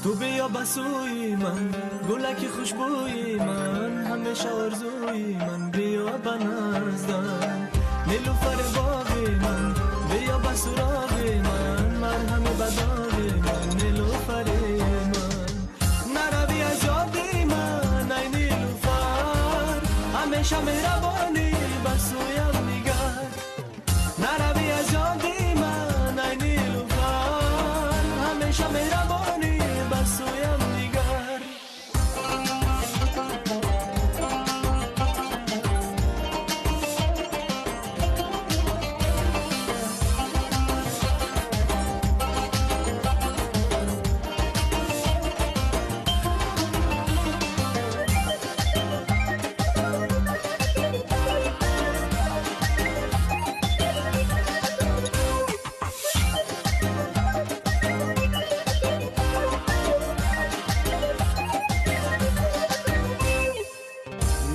تو بیا بسوی من، گلک خوشبوی من، همیشه آرزوی من، بیا بنزدم نیلوفر باغی من، بیا بسراغی من، مرهم بداغی من، نیلوفر من. نروی از یادی من ای نیلوفر، همیشه مهربانی بسویم نگر. نروی از یادی من ای نیلوفر، همیشه مهربانی بسویم نگر.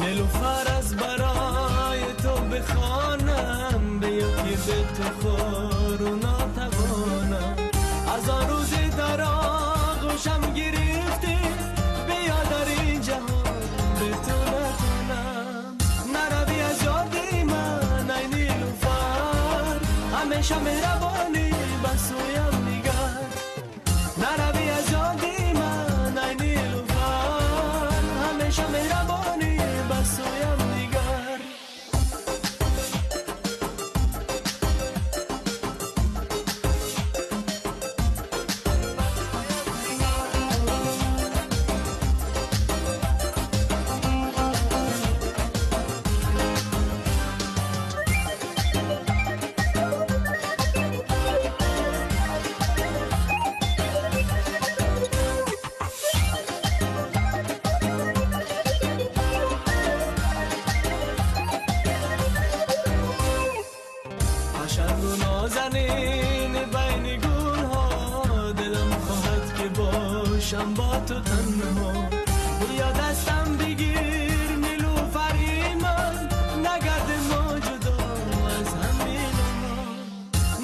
نیلوفر از برای تو بخوانم، بیا که به تو خور و ناتوانم. از آن روزی در آغوشم گرفتی، بیا در این جهان به تو نتونم. نروی از یادی من ای نیلوفر، همیشه مهربانی بسویم نگر. نروی از یادی من ای نیلوفر، همیشه مهربانی بسویم نگر. نازنین بین گل ها، دلم خواهد که باشم با تو تنها. بیا دستم بگیر نیلوفری من، نگرد ما جدا از همین ما.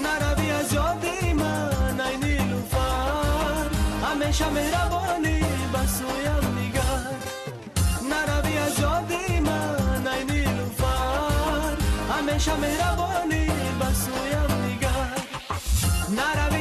نروی از یادی من ای نیلوفر، همیشه مهربانی بسویم نگر. نروی از یادی من ای نیلوفر، همیشه مهربانی بسویم نگر. نروی